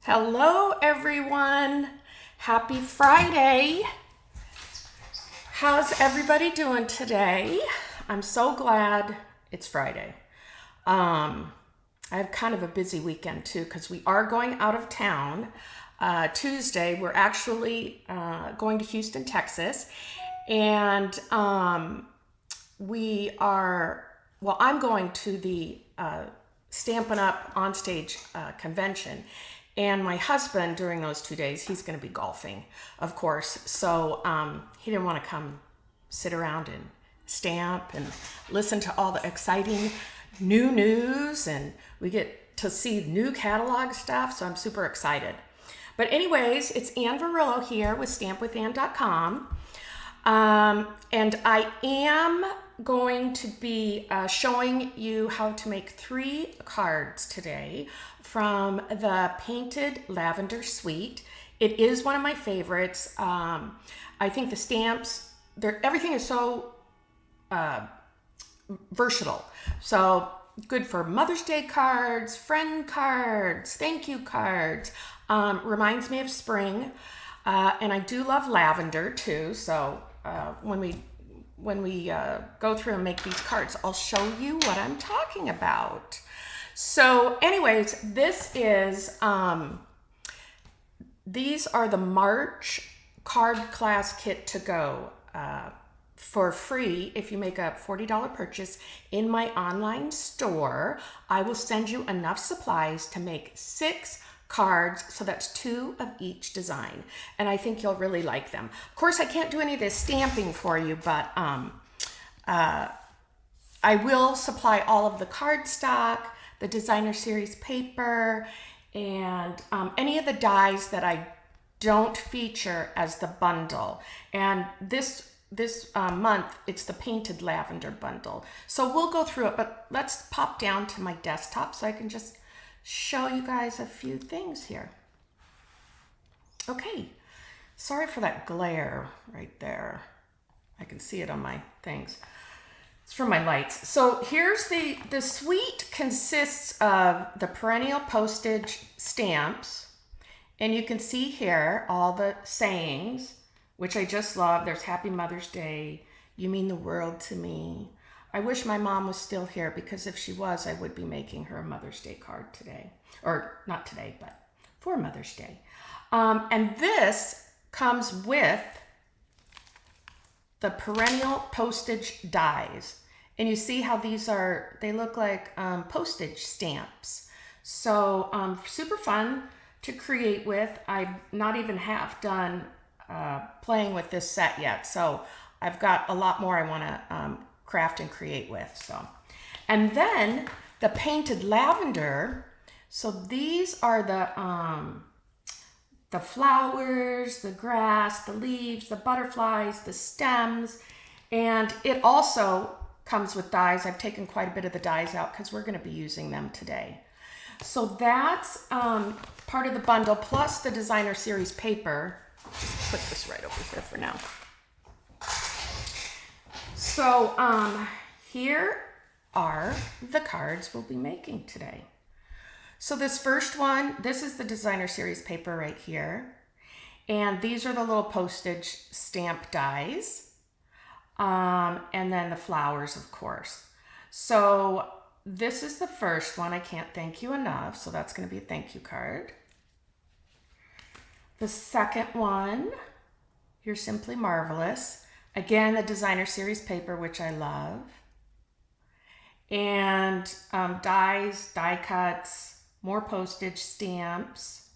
Hello everyone. Happy Friday. How's everybody doing today? I'm so glad it's Friday. I have kind of a busy weekend too because we are going out of town. Tuesday, we're actually going to Houston, Texas. And I'm going to the Stampin Up onstage convention. And my husband, during those 2 days, he's going to be golfing, of course. So he didn't want to come sit around and stamp and listen to all the exciting new news. And we get to see new catalog stuff. So I'm super excited. But anyways, it's Ann Verillo here with stampwithann.com. And I am going to be showing you how to make 3 cards today from the Painted Lavender suite. It is one of my favorites. I think the stamps, everything is so versatile. So good for Mother's Day cards, friend cards, thank you cards. Reminds me of spring. And I do love lavender too. So when we go through and make these cards, I'll show you what I'm talking about. So anyways, these are the March card class kit to go for free. If you make a $40 purchase in my online store, I will send you enough supplies to make 6 cards, so that's 2 of each design, and I think you'll really like them. Of course, I can't do any of this stamping for you, but I will supply all of the cardstock, the designer series paper, and any of the dies that I don't feature as the bundle. And this month, it's the Painted Lavender Bundle. So we'll go through it, but let's pop down to my desktop so I can just show you guys a few things here. Okay, sorry for that glare right there. I can see it on my things. It's from my lights. So here's the suite consists of the perennial postage stamps, and you can see here all the sayings, which I just love. There's Happy Mother's Day, you mean the world to me. I wish my mom was still here, because if she was, I would be making her a Mother's Day card today. Or not today, but for Mother's Day. And this comes with the perennial postage dies. And you see how they look like postage stamps. So super fun to create with. I'm not even half done playing with this set yet. So I've got a lot more I want to craft and create with. So, and then the Painted Lavender. So these are the flowers, the grass, the leaves, the butterflies, the stems, and it also comes with dies. I've taken quite a bit of the dies out because we're going to be using them today. So that's part of the bundle, plus the designer series paper. Put this right over here for now. So here are the cards we'll be making today. So this first one, this is the designer series paper right here. And these are the little postage stamp dies. And then the flowers, of course. So this is the first one. I can't thank you enough. So that's going to be a thank you card. The second one, You're Simply Marvelous. Again, the designer series paper, which I love. And dies, die cuts, more postage stamps.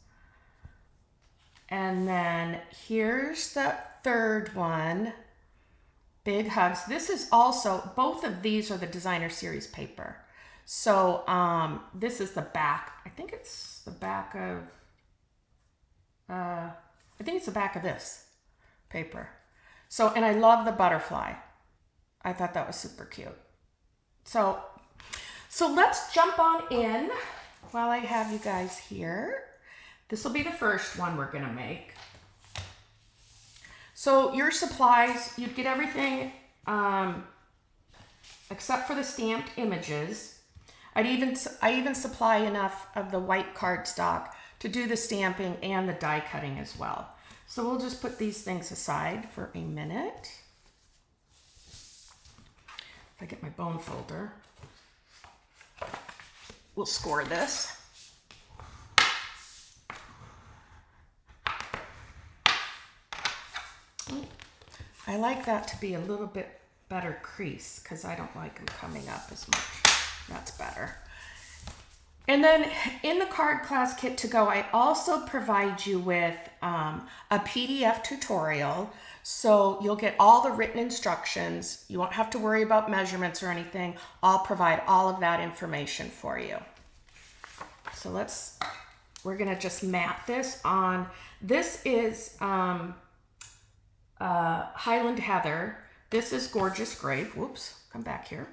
And then here's the third one, Big Hugs. This is also, both of these are the designer series paper. So this is the back. I think it's the back of this paper. So, and I love the butterfly. I thought that was super cute. So let's jump on in while I have you guys here. This will be the first one we're gonna make. So your supplies, you'd get everything except for the stamped images. I even supply enough of the white cardstock to do the stamping and the die cutting as well. So we'll just put these things aside for a minute. If I get my bone folder, we'll score this. I like that to be a little bit better crease because I don't like them coming up as much. That's better. And then in the card class kit to go, I also provide you with a PDF tutorial. So you'll get all the written instructions. You won't have to worry about measurements or anything. I'll provide all of that information for you. So we're gonna just mat this on. This is Highland Heather. This is Gorgeous Grape. Whoops, come back here.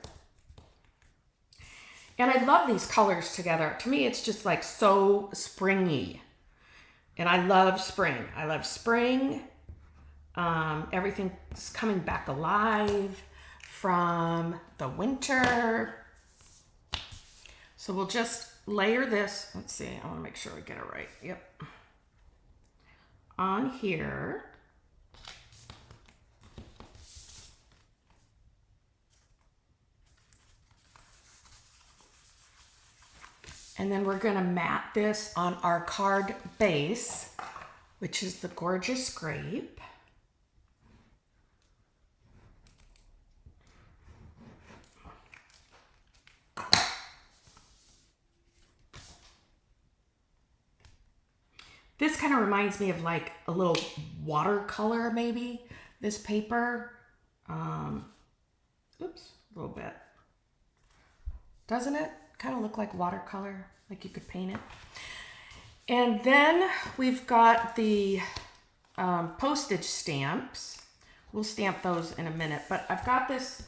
And I love these colors together. To me, it's just like so springy. And I love spring. I love spring. Everything's coming back alive from the winter. So we'll just layer this. Let's see, I want to make sure we get it right. Yep. On here. And then we're going to mat this on our card base, which is the Gorgeous Grape. This kind of reminds me of like a little watercolor, maybe, this paper. Oops, a little bit. Doesn't it kind of look like watercolor, like you could paint it? And then we've got the postage stamps. We'll stamp those in a minute, but I've got this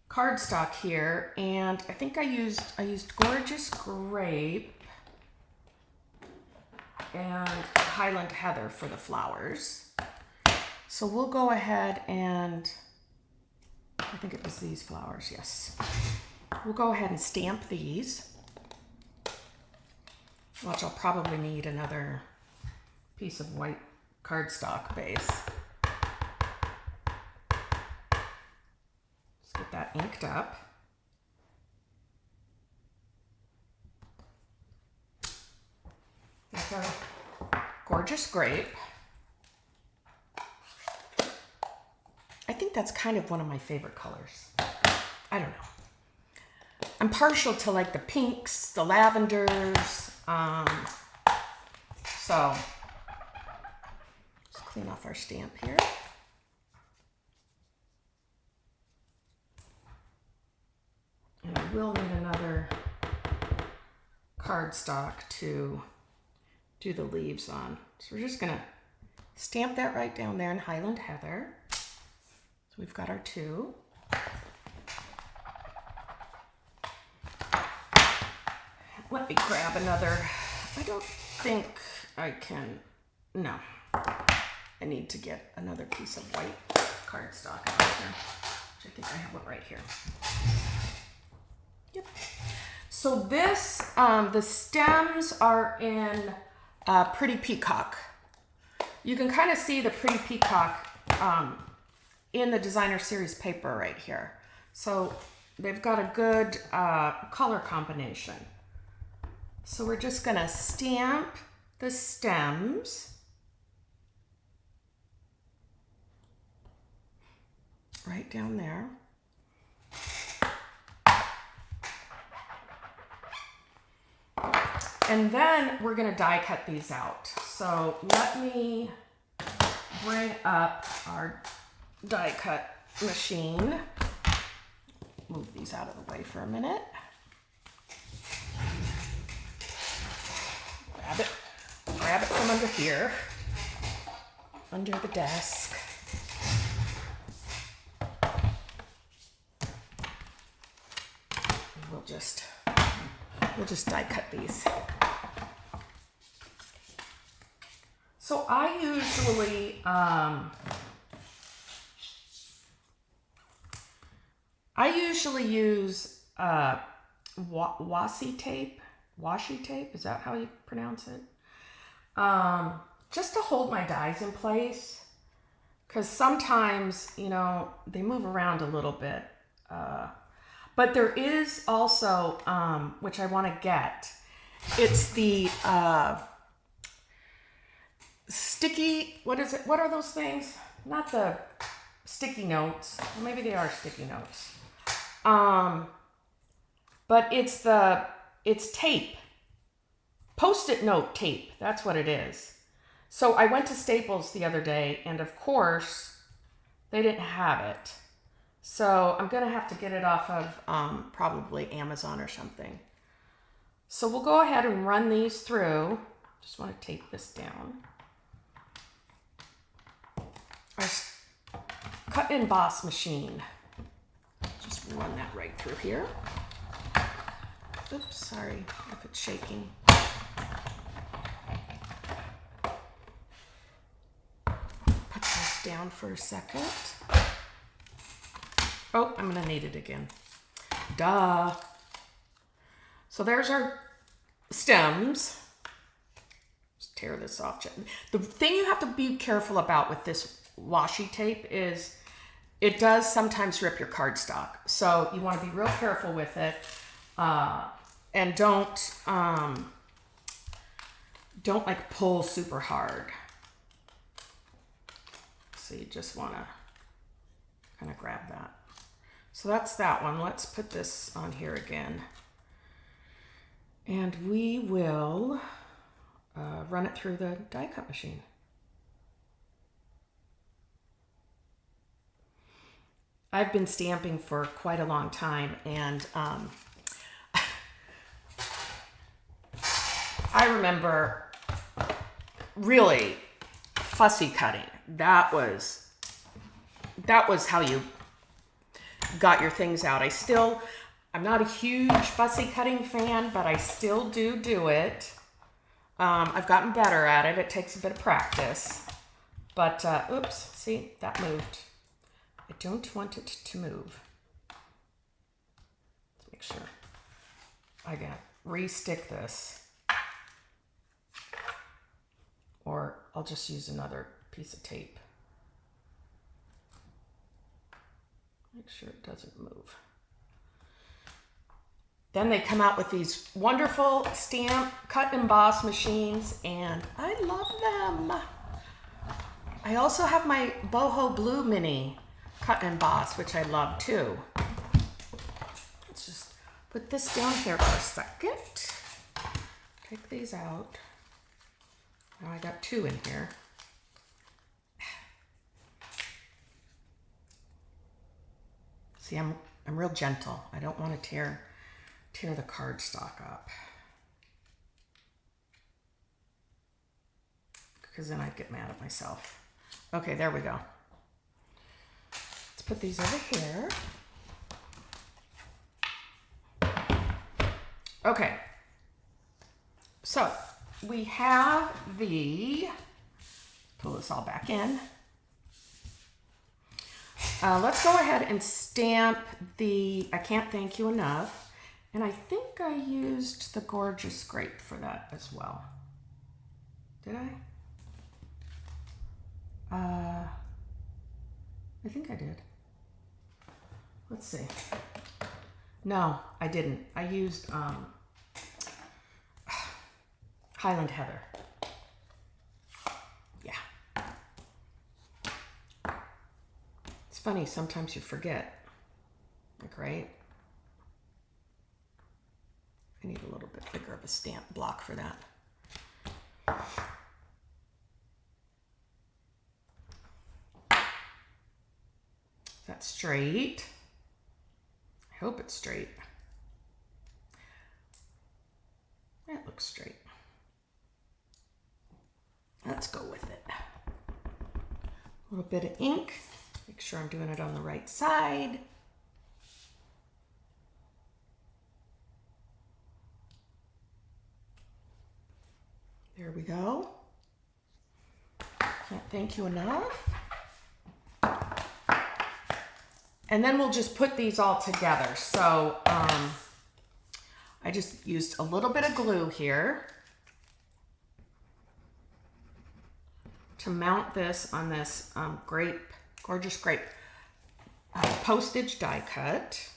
cardstock here, and I think I used Gorgeous Grape and Highland Heather for the flowers. So we'll go ahead and, I think it was these flowers, yes. We'll go ahead and stamp these. Which I'll probably need another piece of white cardstock base. Let's get that inked up. Like a Gorgeous Grape. I think that's kind of one of my favorite colors. I don't know. I'm partial to like the pinks, the lavenders. So let's clean off our stamp here. And I will need another cardstock to do the leaves on. So we're just gonna stamp that right down there in Highland Heather. So we've got our two. Let me grab another. I don't think I can, no. I need to get another piece of white cardstock out here, which I think I have one right here. Yep. So this, the stems are in Pretty Peacock. You can kind of see the Pretty Peacock in the designer series paper right here. So they've got a good color combination. So we're just gonna stamp the stems right down there. And then we're gonna die cut these out. So let me bring up our die cut machine. Move these out of the way for a minute. Grab it from under here, under the desk. We'll just die cut these. So I usually use washi tape, washi tape. Is that how you pronounce it? Just to hold my dies in place. Because sometimes, you know, they move around a little bit. But there is also, which I want to get, it's the sticky, what is it? What are those things? Not the sticky notes. Well, maybe they are sticky notes. But it's tape. Post-it note tape. That's what it is. So I went to Staples the other day, and of course, they didn't have it. So I'm going to have to get it off of probably Amazon or something. So we'll go ahead and run these through. Just want to tape this down. Our cut and emboss machine. Just run that right through here. Oops, sorry if it's shaking. Put this down for a second. Oh, I'm going to need it again. Duh. So there's our stems. Just tear this off. The thing you have to be careful about with this washi tape is it does sometimes rip your cardstock. So you want to be real careful with it. And don't like pull super hard. So you just want to kind of grab that. So that's that one. Let's put this on here again. And we will run it through the die cut machine. I've been stamping for quite a long time, and I remember really fussy cutting. That was how you got your things out. I'm not a huge fussy cutting fan, but I still do it. I've gotten better at it. It takes a bit of practice. But, oops, see, that moved. I don't want it to move. Let's make sure. I gotta re-stick this. Or I'll just use another piece of tape. Make sure it doesn't move. Then they come out with these wonderful stamp cut and emboss machines, and I love them. I also have my Boho Blue Mini cut and emboss, which I love too. Let's just put this down here for a second. Take these out. Now I got two in here. See, I'm real gentle. I don't want to tear the cardstock up, because then I'd get mad at myself. Okay, there we go. Let's put these over here. Okay, so we have pull this all back in. Let's go ahead and stamp the I Can't Thank You Enough. And I think I used the Gorgeous Grape for that as well. Did I? I think I did. Let's see. No, I didn't. I used Highland Heather. Yeah. It's funny, sometimes you forget. Like, right? I need a little bit bigger of a stamp block for that. Is that straight? I hope it's straight. That looks straight. Let's go with it. A little bit of ink. Make sure I'm doing it on the right side. There we go. Can't thank you enough. And then we'll just put these all together. So I just used a little bit of glue here to mount this on this gorgeous grape postage die cut.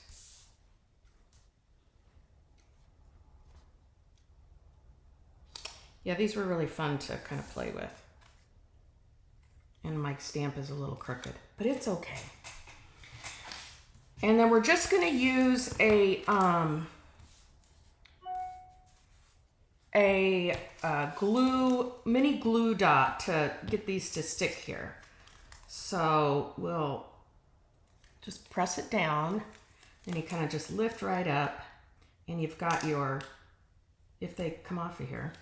Yeah, these were really fun to kind of play with. And my stamp is a little crooked, but it's okay. And then we're just going to use a mini glue dot to get these to stick here. So we'll just press it down and you kind of just lift right up and you've got your, if they come off of here,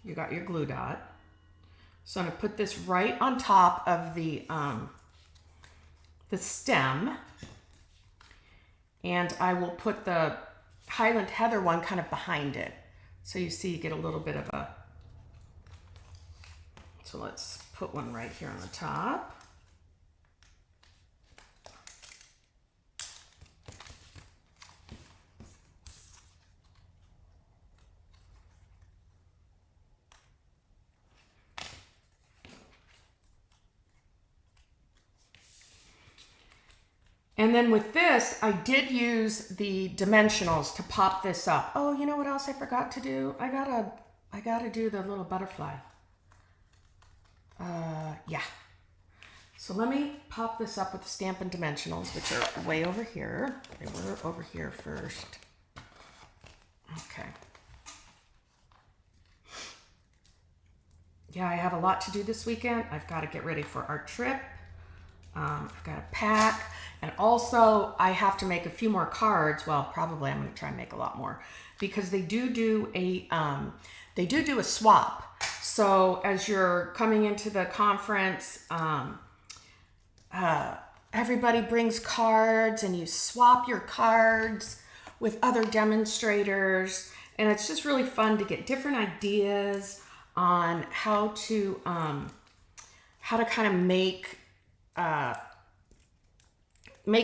you got your glue dot. So I'm going to put this right on top of the stem, and I will put the Highland Heather one kind of behind it. So you see you get a little bit of a, so let's put one right here on the top. And then with this, I did use the dimensionals to pop this up. Oh, you know what else I forgot to do? I gotta do the little butterfly. Yeah. So let me pop this up with the Stampin' Dimensionals, which are way over here. They were over here first. Okay. Yeah, I have a lot to do this weekend. I've got to get ready for our trip. I've got to pack. And also, I have to make a few more cards. Well, probably I'm going to try and make a lot more because they do a swap. So as you're coming into the conference, everybody brings cards and you swap your cards with other demonstrators. And it's just really fun to get different ideas on how to kind of make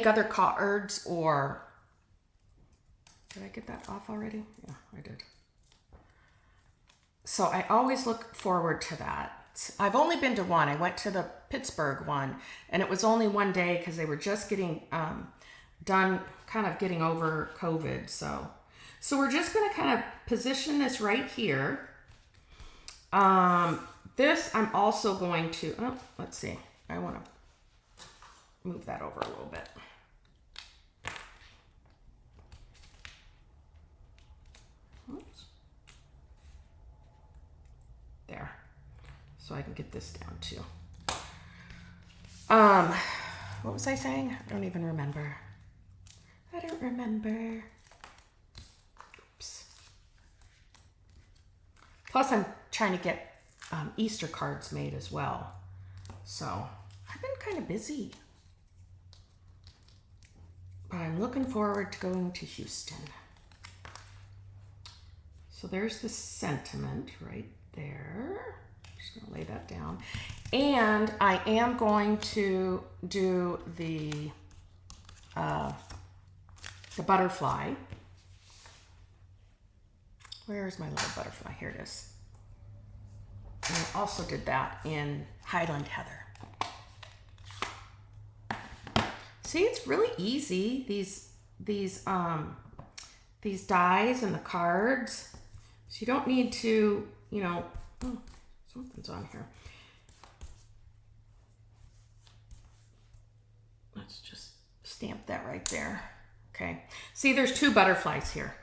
other cards. Or did I get that off already? Yeah, I did. So I always look forward to that. I've only been to one. I went to the Pittsburgh one, and it was only one day because they were just getting done, kind of getting over COVID. So we're just going to kind of position this right here. This I'm also going to, let's see. I want to move that over a little bit. Oops. There. So I can get this down too. What was I saying? I don't even remember. I don't remember. Oops. Plus I'm trying to get Easter cards made as well. So I've been kind of busy. But I'm looking forward to going to Houston. So there's the sentiment right there. I'm just going to lay that down. And I am going to do the butterfly. Where's my little butterfly? Here it is. And I also did that in Highland Heather. See, it's really easy. These dies and the cards. So you don't need to, oh, something's on here. Let's just stamp that right there. Okay. See, there's two butterflies here.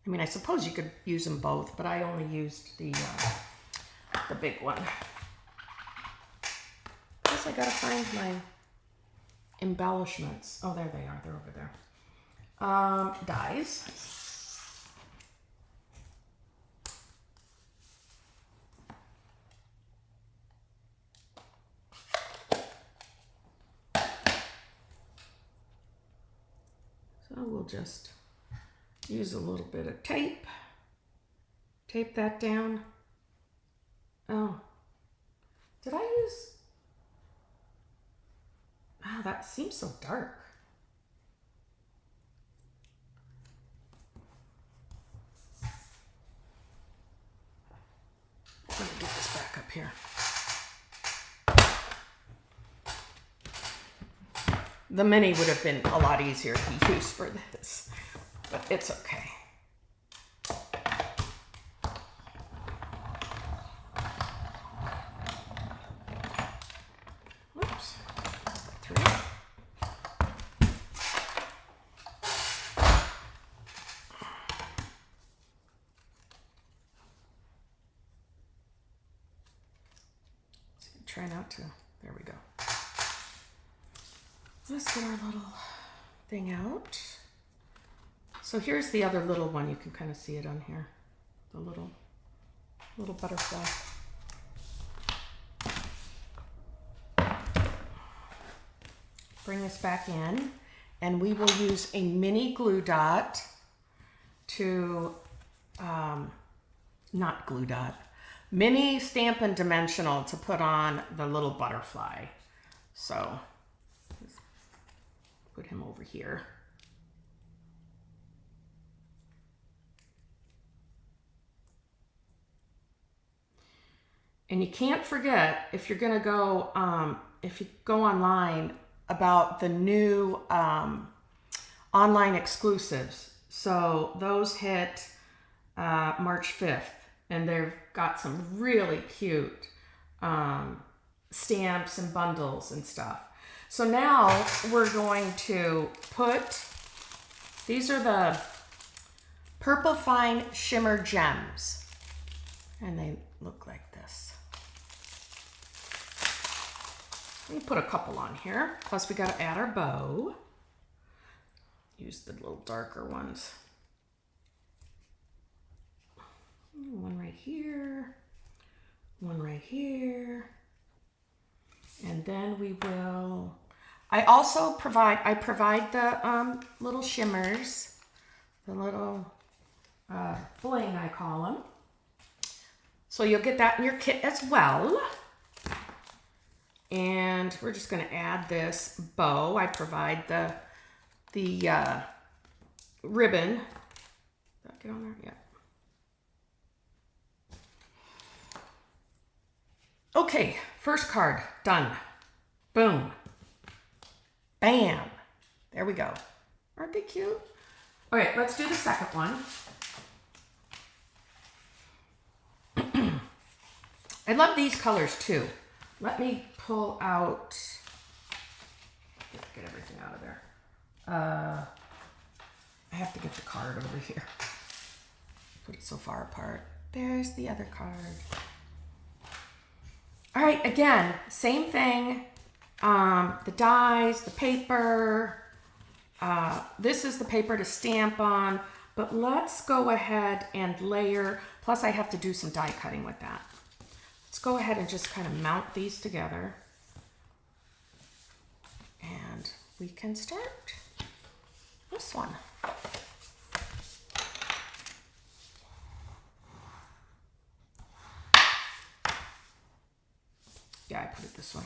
I mean, I suppose you could use them both, but I only used the big one. I guess I gotta find my embellishments. Oh, there they are. They're over there. Dies. So we'll just use a little bit of tape. Tape that down. Oh, did I use... Wow, that seems so dark. up here. The mini would have been a lot easier to use for this, but it's okay. Oops. 3. Try not to. There we go. Let's get our little thing out. So here's the other little one. You can kind of see it on here. The little butterfly. Bring this back in, and we will use a mini glue dot to, not glue dot, mini Stampin' Dimensional to put on the little butterfly. So put him over here. And you can't forget, if you're gonna go, if you go online, about the new online exclusives. So those hit March 5th, and they've got some really cute stamps and bundles and stuff. So now we're going to put, these are the Purple Fine Shimmer Gems, and they look like this. Let me put a couple on here. Plus we got to add our bow. Use the little darker ones. One right here, one right here. And then we will, I provide the little shimmers, the little bling, I call them. So you'll get that in your kit as well. And we're just going to add this bow. I provide the ribbon. Did that get on there? Yeah. Okay, first card done. Boom. Bam. There we go. Aren't they cute? Okay, let's do the second one. I love these colors too. Let me pull out, get everything out of there. I have to get the card over here. Put it so far apart. There's the other card. All right, again, same thing. The dies, the paper. This is the paper to stamp on, but let's go ahead and layer. Plus I have to do some die cutting with that. Let's go ahead and just kind of mount these together. And we can start this one. Yeah, I put it this way.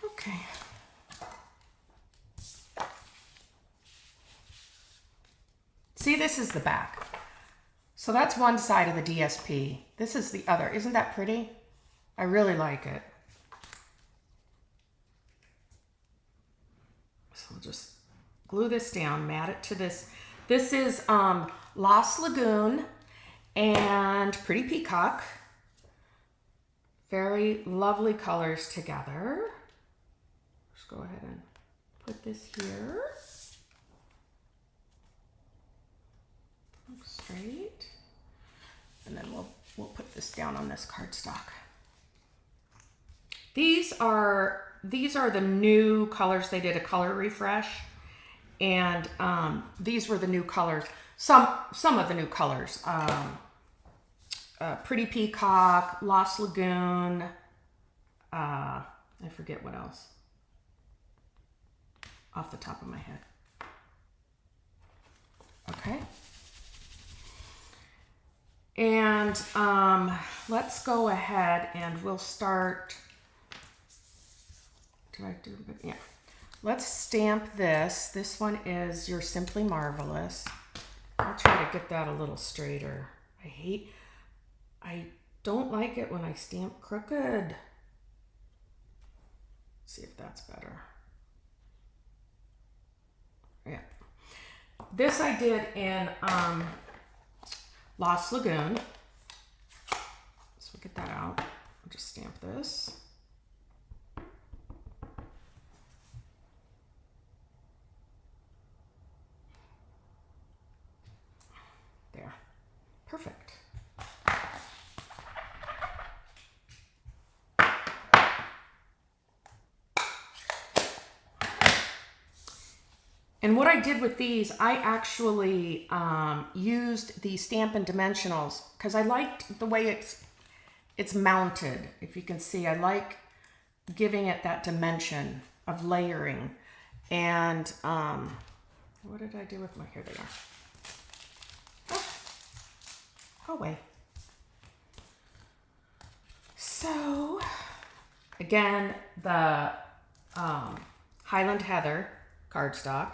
Okay. See, this is the back. So that's one side of the DSP. This is the other. Isn't that pretty? I really like it. So I'll just glue this down, mat it to this. This is Lost Lagoon and Pretty Peacock. Very lovely colors together. Just go ahead and put this here. Look straight. And then we'll put this down on this cardstock. These are the new colors. They did a color refresh. And these were the new colors. Some of the new colors. Pretty Peacock, Lost Lagoon. I forget what else. Off the top of my head. Okay. And let's go ahead and we'll start. Yeah. let's stamp this. This one is You're Simply Marvelous. I'll try to get that a little straighter. I don't like it when I stamp crooked. Let's see if that's better. Yeah. This I did in Lost Lagoon. So we'll get that out. I'll just stamp this. There. Perfect. And what I did with these, I actually used the Stampin' Dimensionals because I liked the way it's mounted. If you can see, I like giving it that dimension of layering. And what did I do with my, here they are. Oh, away. So, again, the Highland Heather cardstock.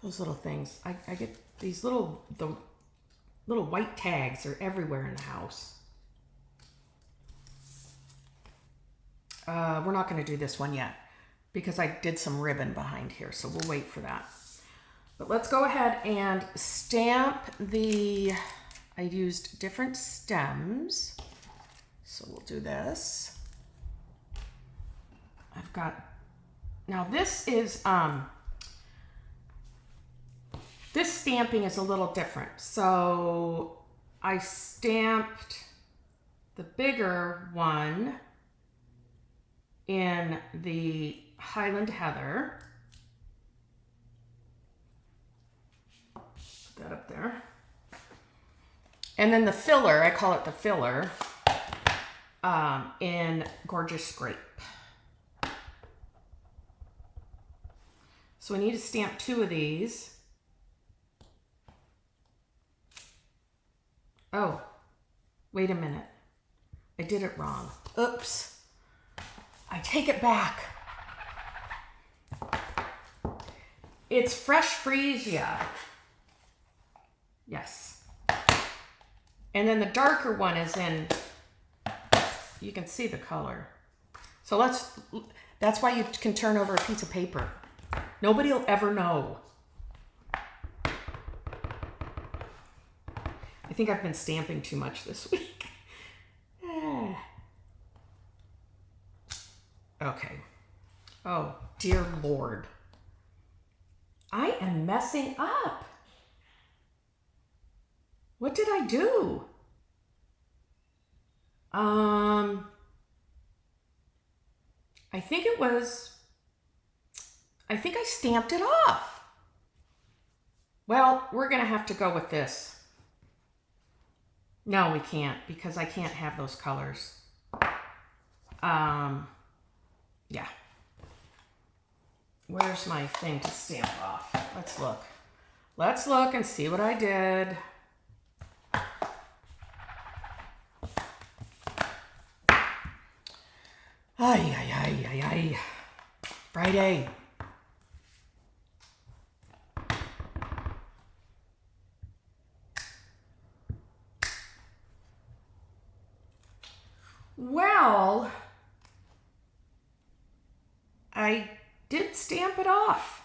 Those little things. I get these the little white tags are everywhere in the house. We're not going to do this one yet because I did some ribbon behind here, so we'll wait for that. But let's go ahead and stamp I used different stems, so we'll do this. I've got, now this is, this stamping is a little different. So I stamped the bigger one in the Highland Heather. Put that up there. And then the filler, I call it the filler, in Gorgeous Scrape. So I need to stamp 2 of these. Oh, wait a minute. I did it wrong. Oops. I take it back. It's Fresh Freesia. Yes. And then the darker one is in, you can see the color. So that's why you can turn over a piece of paper. Nobody will ever know. I think I've been stamping too much this week. Okay. Oh, dear Lord. I am messing up. What did I do? I think I stamped it off. Well, we're going to have to go with this. No, we can't, because I can't have those colors. Yeah. Where's my thing to stamp off? Let's look. Let's look and see what I did. Ay, ay, ay, ay, ay. Friday. Well, I did stamp it off.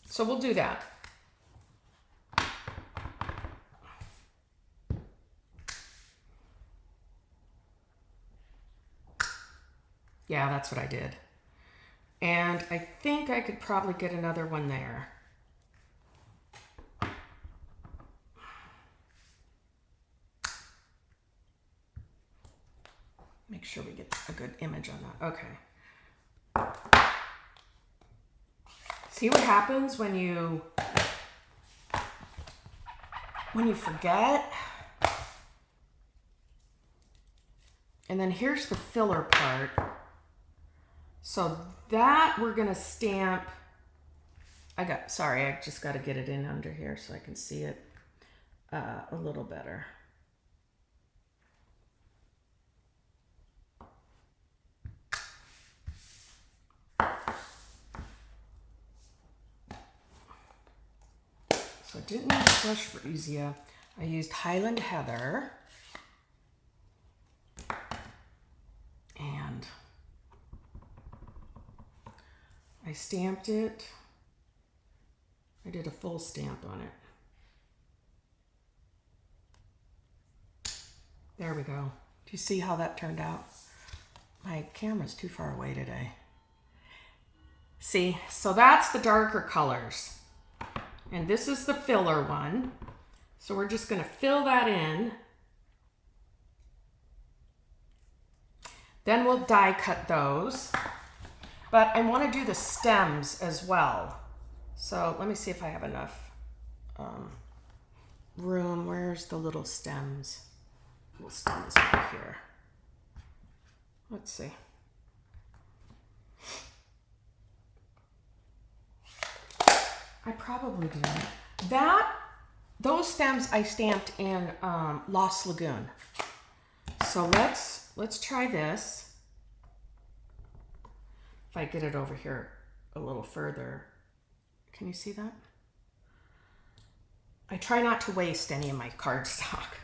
So we'll do that. Yeah, that's what I did. And I think I could probably get another one there. Make sure we get a good image on that. Okay. See what happens when you forget? And then here's the filler part. So that we're going to stamp Sorry, I just got to get it in under here so I can see it a little better. So I didn't use Fresh Freesia. I used Highland Heather. And I stamped it. I did a full stamp on it. There we go. Do you see how that turned out? My camera's too far away today. See, so that's the darker colors. And this is the filler one. So we're just going to fill that in. Then we'll die cut those. But I want to do the stems as well. So let me see if I have enough room. Where's the little stems? We'll stem this over here. Let's see. I probably do. Those stems I stamped in Lost Lagoon. So let's try this. If I get it over here a little further. Can you see that? I try not to waste any of my cardstock.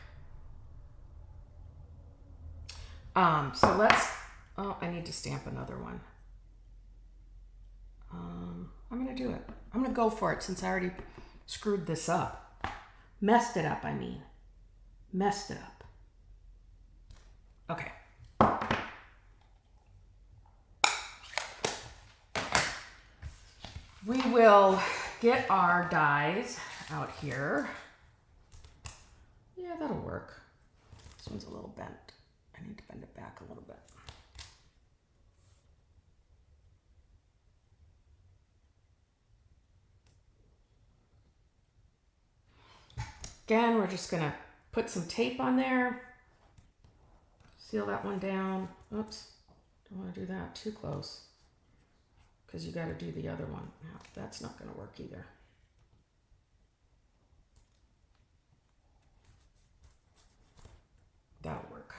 So I need to stamp another one. I'm gonna do it. I'm gonna go for it since I already screwed this up. Messed it up, I mean. Messed it up. Okay. We will get our dies out here. Yeah, that'll work. This one's a little bent. I need to bend it back a little bit. Again, we're just gonna put some tape on there. Seal that one down. Oops, don't want to do that too close because you got to do the other one. No, that's not going to work either. That'll work.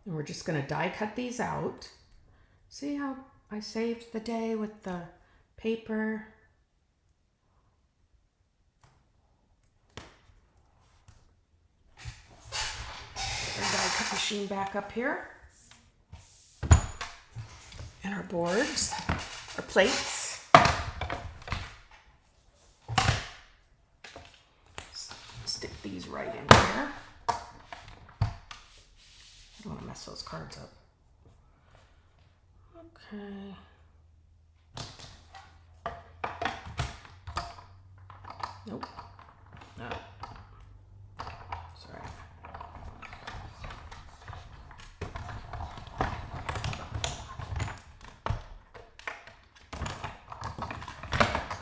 And we're just going to die cut these out. See how I saved the day with the paper? Die cut machine back up here. And our boards, our plates. Stick these right in here. I don't want to mess those cards up. Okay. Nope. No. Sorry.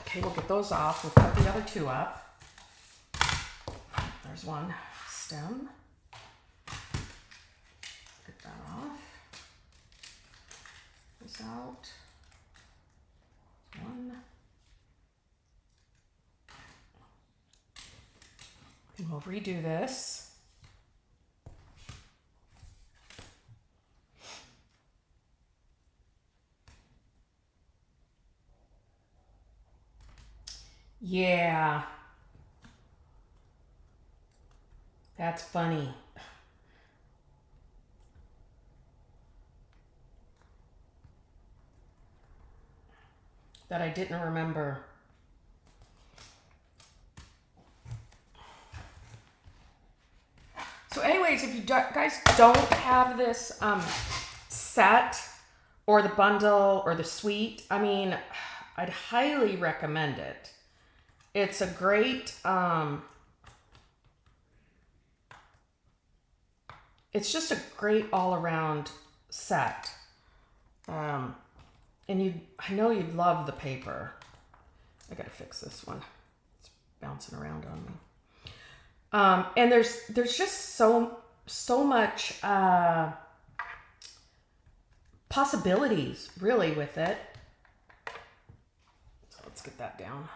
Okay, we'll get those off. We'll cut the other two up. There's one stem. Get that off. This out. One. And we'll redo this. Yeah. That's funny. That I didn't remember. So anyways, if you guys don't have this set or the bundle or the suite, I mean, I'd highly recommend it. It's a great, it's just a great all-around set. And I know you'd love the paper. I gotta fix this one. It's bouncing around on me. And there's just so much possibilities really with it. get that down.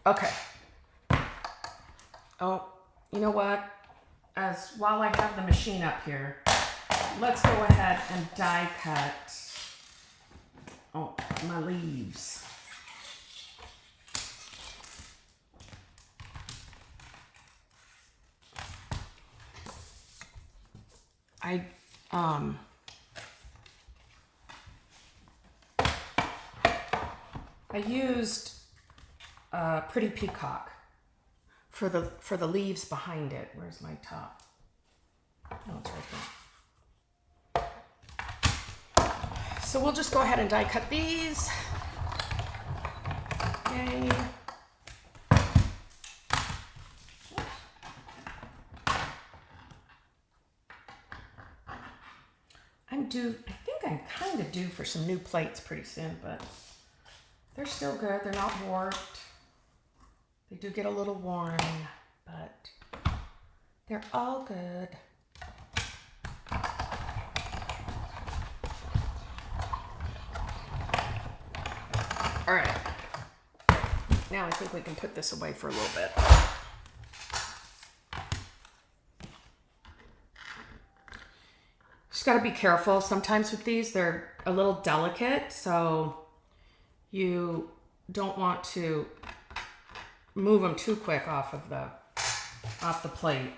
Okay. Oh, you know what? While I have the machine up here, let's go ahead and die cut my leaves. I used Pretty Peacock for the leaves behind it. Where's my top? Oh, it's right there. So we'll just go ahead and die cut these. Okay. I think I'm kind of due for some new plates pretty soon, but they're still good. They're not warped. They do get a little worn, but they're all good. All right. Now I think we can put this away for a little bit. Just got to be careful. Sometimes with these, they're a little delicate, so you don't want to move them too quick off the plate.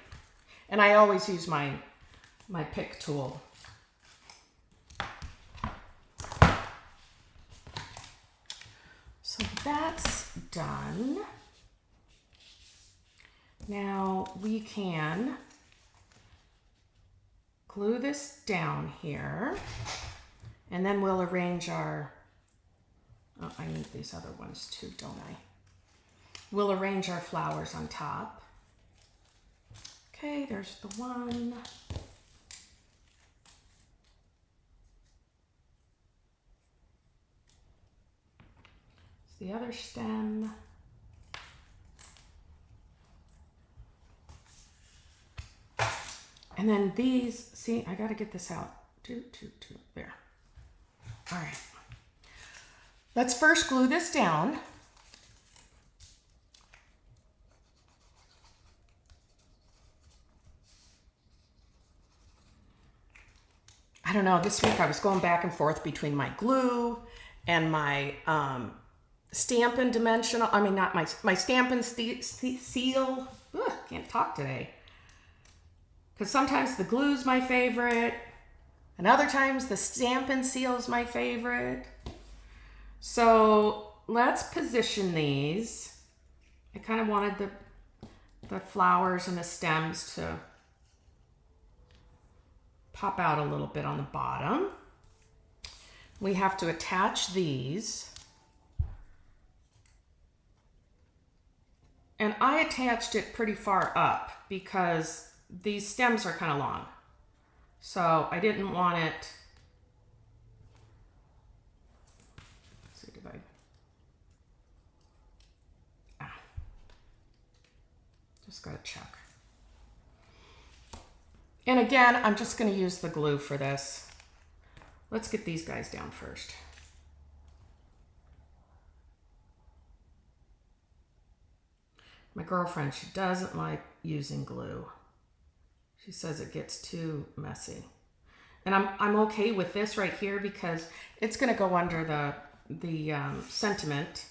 And I always use my pick tool. So that's done. Now we can glue this down here, and then we'll arrange our, oh, I need these other ones too, don't I? We'll arrange our flowers on top. Okay, there's the one. It's the other stem. And then these, see, I got to get this out. Two, there. All right. Let's first glue this down. I don't know, this week I was going back and forth between my glue and my Stampin' dimensional, I mean, not my Stampin' seal. Ugh, can't talk today. Because sometimes the glue's my favorite, and other times the Stampin' Seal's my favorite. So let's position these. I kind of wanted the flowers and the stems to pop out a little bit on the bottom. We have to attach these. And I attached it pretty far up because these stems are kind of long. So I didn't want it, let's see, just gotta check. And again, I'm just gonna use the glue for this. Let's get these guys down first. My girlfriend, she doesn't like using glue. She says it gets too messy. And I'm okay with this right here because it's gonna go under the sentiment.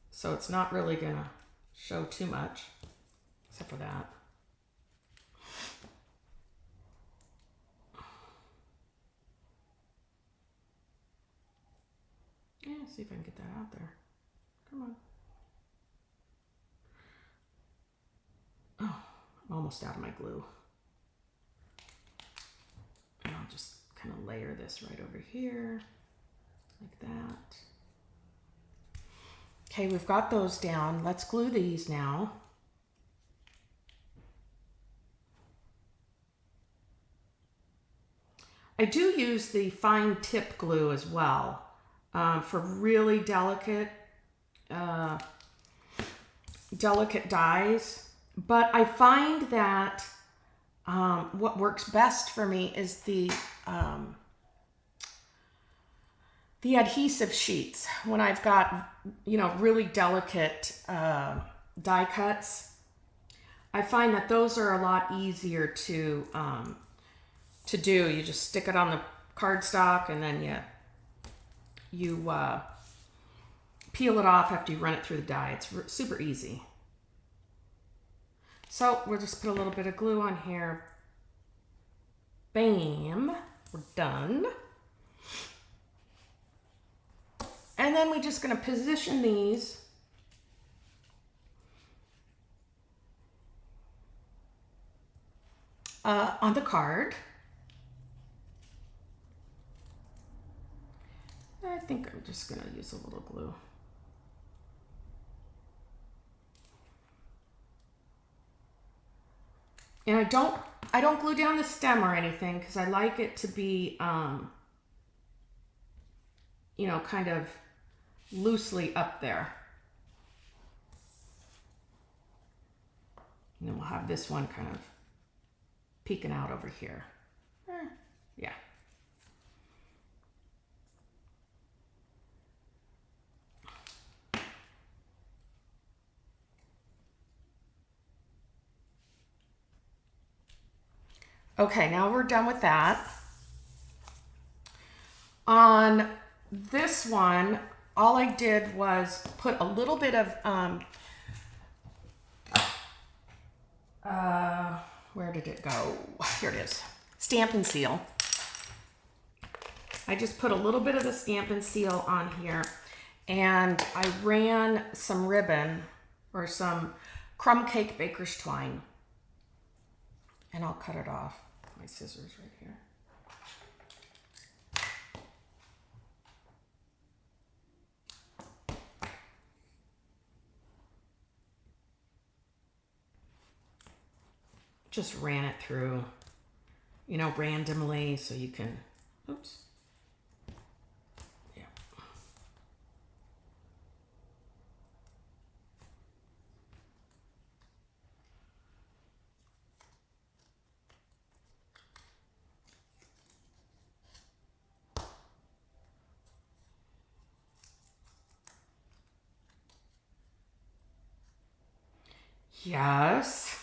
So it's not really gonna show too much, except for that. Yeah, see if I can get that out there. Come on. Oh, I'm almost out of my glue. And I'll just kind of layer this right over here, like that. Okay, we've got those down. Let's glue these now. I do use the fine tip glue as well for really delicate delicate dies, but I find that what works best for me is the adhesive sheets. When I've got, you know, really delicate die cuts, I find that those are a lot easier to do. You just stick it on the cardstock and then you peel it off after you run it through the die. It's super easy. So we'll just put a little bit of glue on here. Bam, we're done. And then we're just gonna position these on the card. I think I'm just gonna use a little glue. And I don't glue down the stem or anything because I like it to be, you know, kind of loosely up there. And then we'll have this one kind of peeking out over here. Yeah. Okay, now we're done with that. On this one, all I did was put a little bit of, where did it go? Here it is. Stampin' Seal. I just put a little bit of the Stampin' Seal on here, and I ran some ribbon or some crumb cake baker's twine, and I'll cut it off. My scissors right here. Just ran it through, you know, randomly so you can, oops. Yeah. Yes.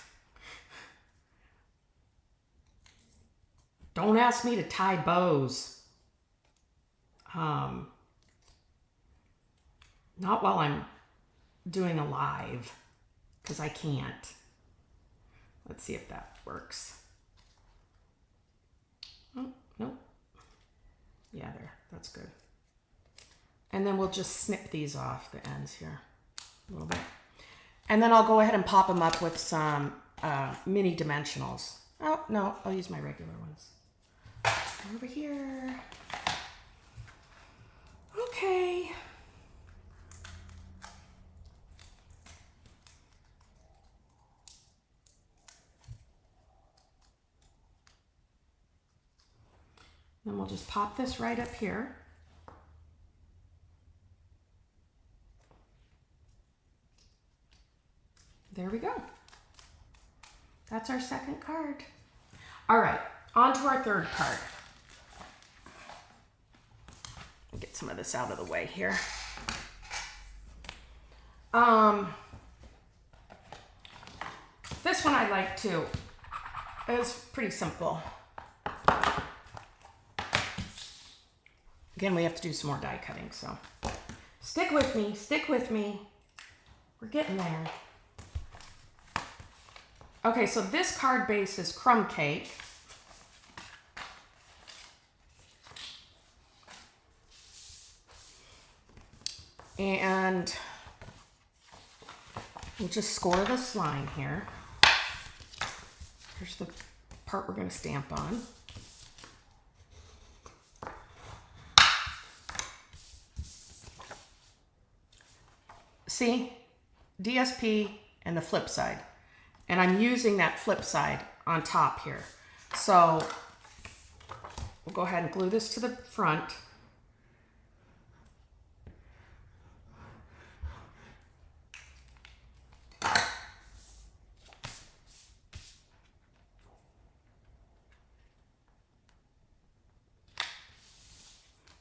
Don't ask me to tie bows. Not while I'm doing a live, because I can't. Let's see if that works. Oh, nope. Yeah, there, that's good. And then we'll just snip these off the ends here a little bit. And then I'll go ahead and pop them up with some mini dimensionals. Oh, no, I'll use my regular ones. Over here. Okay. Then we'll just pop this right up here. There we go. That's our second card. All right, on to our third card. Get some of this out of the way here. This one I like too. It's pretty simple. Again, we have to do some more die cutting, so stick with me, stick with me. We're getting there. Okay, so this card base is crumb cake. And we'll just score this line here. Here's the part we're going to stamp on. See? DSP and the flip side. And I'm using that flip side on top here. So we'll go ahead and glue this to the front.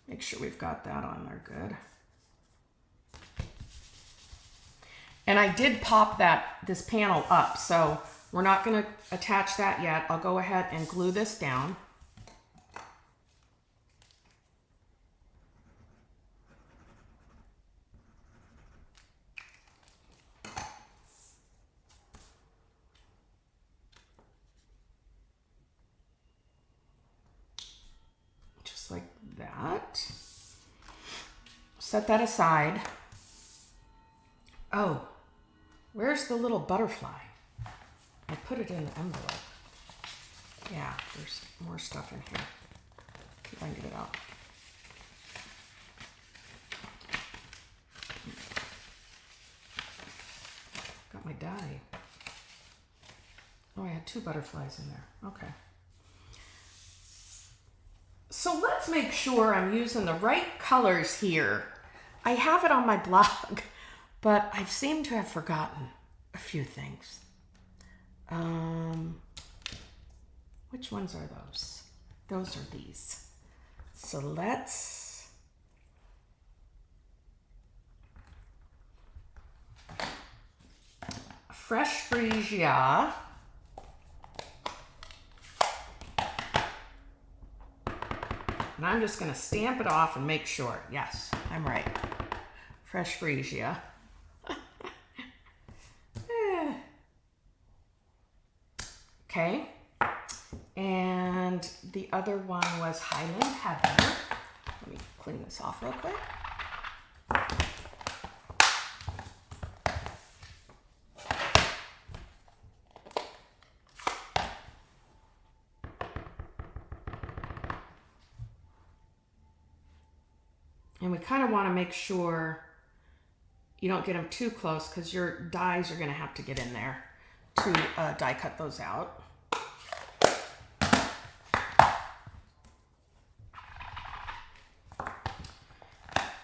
Make sure we've got that on there good. And I did pop this panel up, so we're not going to attach that yet. I'll go ahead and glue this down. Just like that. Set that aside. Oh, where's the little butterfly? I put it in the envelope. Yeah, there's more stuff in here. See if I can get it out. Got my die. Oh, I had 2 butterflies in there. Okay. So let's make sure I'm using the right colors here. I have it on my blog, but I seem to have forgotten a few things. Which ones are those? Those are these. So let's fresh freesia. And I'm just going to stamp it off and make sure. Yes, I'm right. Fresh freesia. Okay. And the other one was Highland Heather. Let me clean this off real quick. And we kind of want to make sure you don't get them too close because your dies are going to have to get in there to die cut those out.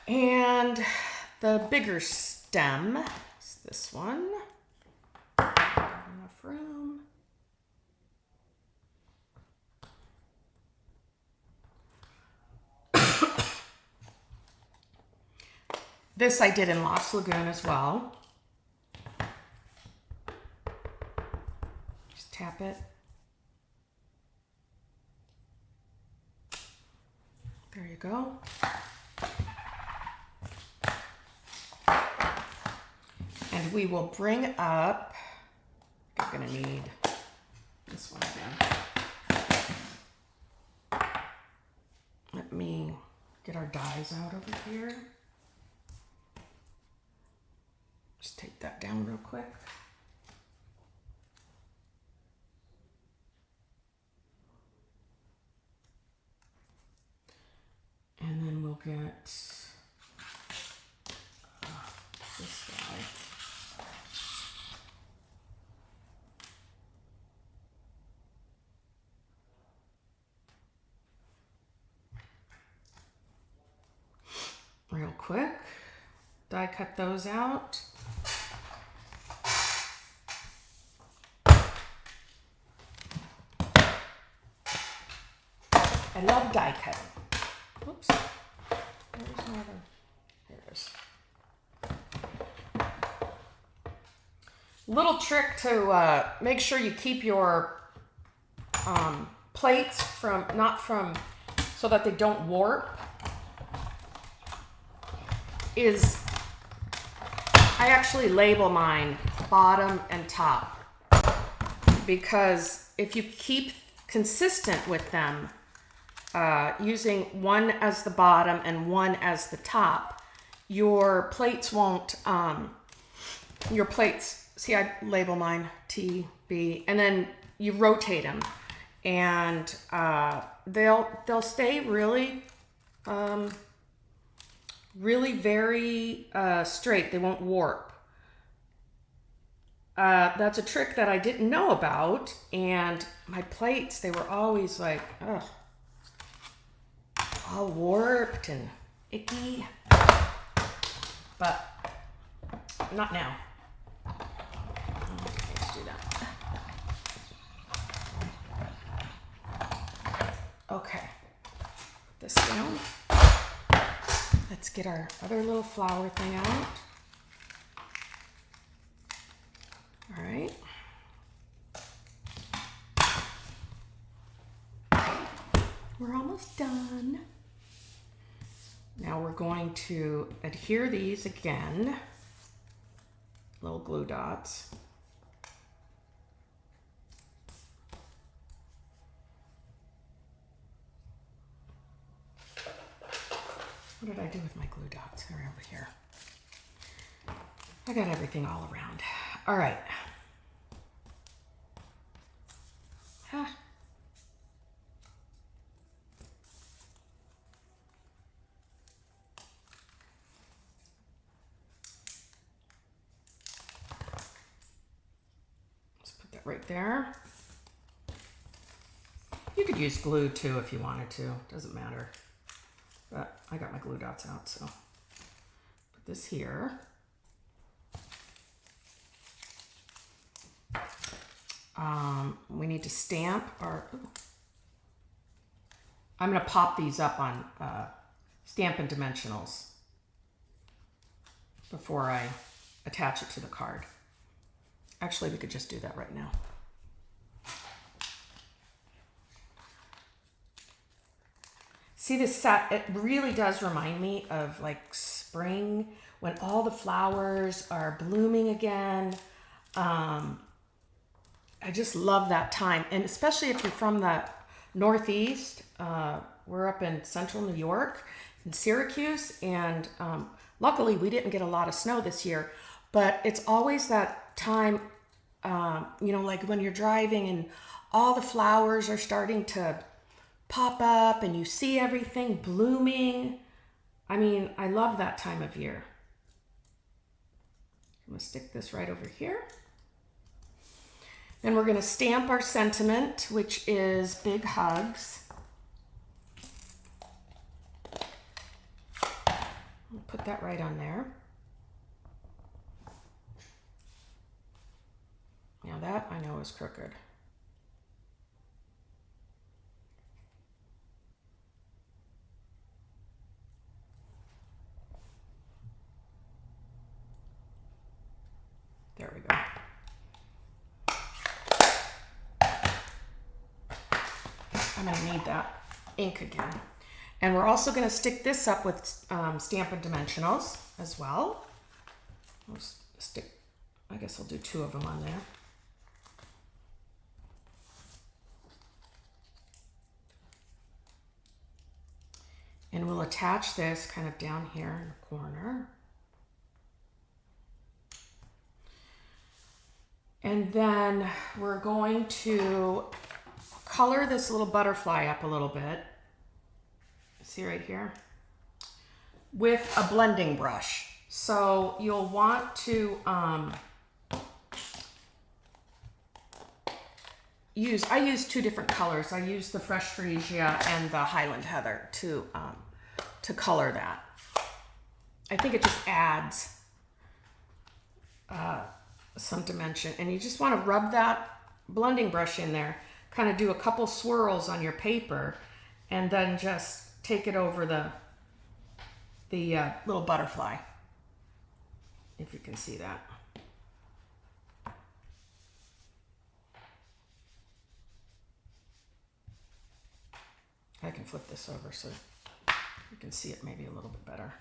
And the bigger stem is this one. Enough room. This I did in Lost Lagoon as well. Just tap it. There you go. And we will bring up, I'm gonna need this one again. Let me get our dies out over here. Just take that down real quick. And then we'll get this guy. Real quick, die cut those out. I love die cutting. Oops. Where's my other? Here it is. Little trick to make sure you keep your plates so that they don't warp is I actually label mine bottom and top, because if you keep consistent with them, using one as the bottom and one as the top, your plates won't, see, I label mine T, B, and then you rotate them and they'll stay really, really very straight. They won't warp. That's a trick that I didn't know about, and my plates, they were always like, ugh, all warped and icky, but not now. Let's do that. Okay, put this down. get our other little flower thing out. All right. We're almost done. Now we're going to adhere these again, little glue dots. What did I do with my glue dots? They're over here. I got everything all around. All right. Huh. Let's put that right there. You could use glue too if you wanted to. Doesn't matter. But I got my glue dots out, so put this here. We need to stamp our, I'm going to pop these up on Stampin' Dimensionals before I attach it to the card. Actually, we could just do that right now. See this set, it really does remind me of like spring when all the flowers are blooming again. I just love that time. And especially if you're from the Northeast, we're up in central New York, in Syracuse, and luckily we didn't get a lot of snow this year, but it's always that time, you know, like when you're driving and all the flowers are starting to pop up and you see everything blooming. I mean, I love that time of year. I'm gonna stick this right over here. Then we're gonna stamp our sentiment, which is big hugs. I'll put that right on there. Now that I know is crooked. There we go. I'm going to need that ink again. And we're also going to stick this up with Stampin' Dimensionals as well. I'll stick, I guess I'll do 2 of them on there. And we'll attach this kind of down here in the corner. And then we're going to color this little butterfly up a little bit. See right here? With a blending brush. So you'll want to I use 2 different colors. I use the Fresh Freesia and the Highland Heather to color that. I think it just adds some dimension. And you just want to rub that blending brush in there, kind of do a couple swirls on your paper, and then just take it over the little butterfly, if you can see that. I can flip this over so you can see it maybe a little bit better.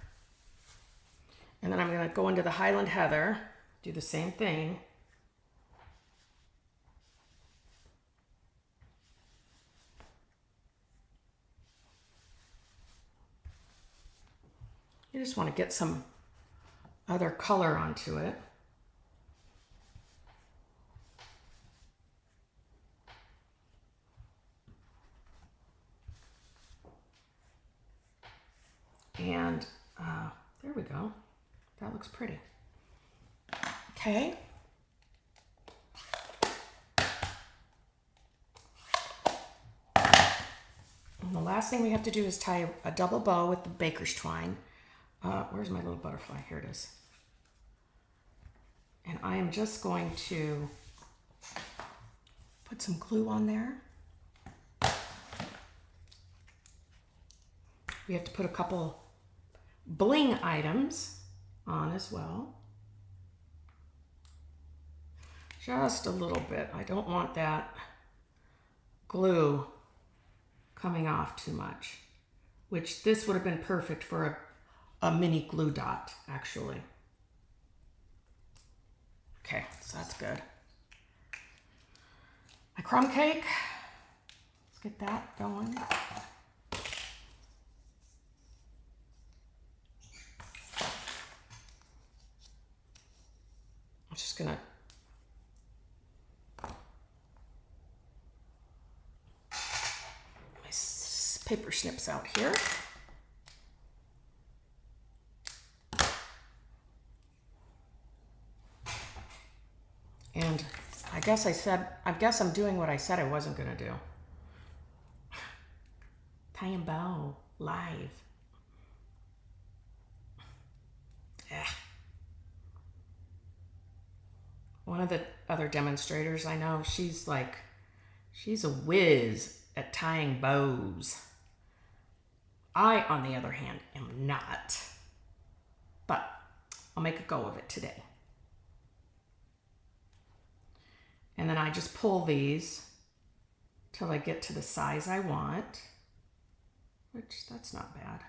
And then I'm going to go into the Highland Heather, do the same thing. You just want to get some other color onto it. And there we go. That looks pretty. Okay. And the last thing we have to do is tie a double bow with the baker's twine. Where's my little butterfly? Here it is. And I am just going to put some glue on there. We have to put a couple bling items on as well. Just a little bit. I don't want that glue coming off too much, which this would have been perfect for a mini glue dot, actually. Okay, so that's good. My crumb cake, let's get that going. I'm just gonna paper snips out here. And I guess I'm doing what I said I wasn't gonna do. Tie and bow live. One of the other demonstrators I know, she's a whiz at tying bows. I, on the other hand, am not. But I'll make a go of it today. And then I just pull these till I get to the size I want, which that's not bad.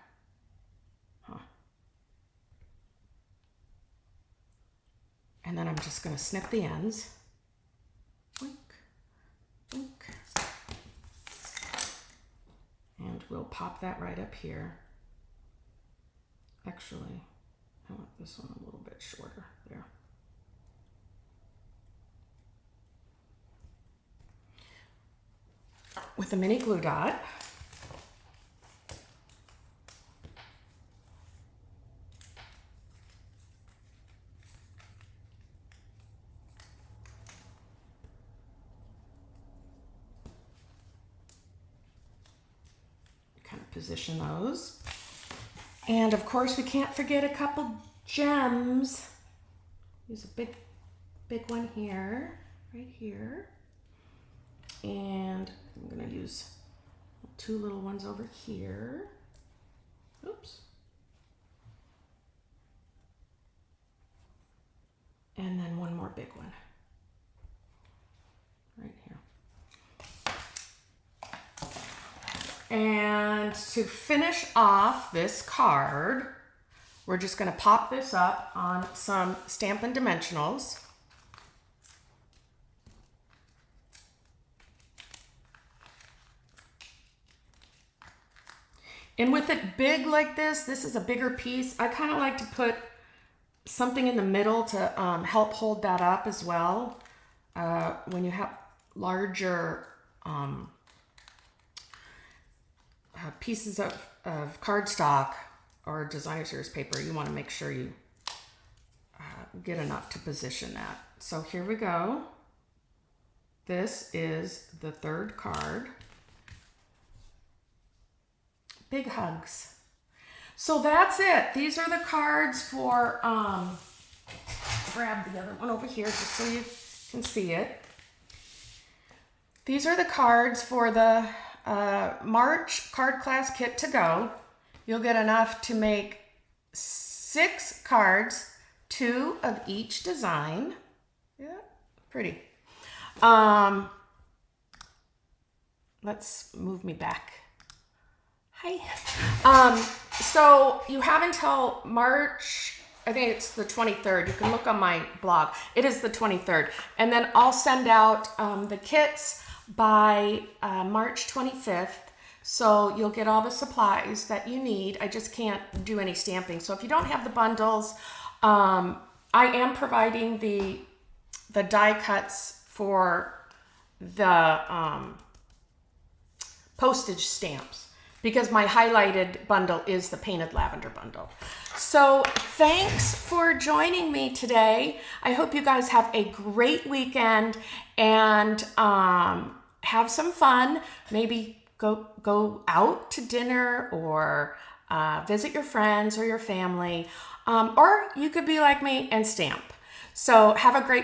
Huh. And then I'm just going to snip the ends. Wink, wink. And we'll pop that right up here. Actually, I want this one a little bit shorter there. With a mini glue dot. Kind of position those. And of course we can't forget a couple gems. Use a big one here, right here. And I'm going to use 2 little ones over here. Oops. And then 1 more big one right here. And to finish off this card, we're just going to pop this up on some Stampin' Dimensionals. And with it big like this is a bigger piece. I kind of like to put something in the middle to help hold that up as well. When you have larger pieces of cardstock or designer series paper, you want to make sure you get enough to position that. So here we go. This is the 3rd card. Big hugs. So that's it. These are the cards for, grab the other one over here just so you can see it. These are the cards for the March card class kit to go. You'll get enough to make 6 cards, 2 of each design. Yeah, pretty. Let's move me back. Hi. So you have until March, I think it's the 23rd. You can look on my blog. It is the 23rd. And then I'll send out the kits by March 25th. So you'll get all the supplies that you need. I just can't do any stamping. So if you don't have the bundles, I am providing the die cuts for the postage stamps, because my highlighted bundle is the Painted Lavender Bundle. So thanks for joining me today. I hope you guys have a great weekend and have some fun. Maybe go out to dinner or visit your friends or your family. Or you could be like me and stamp. So have a great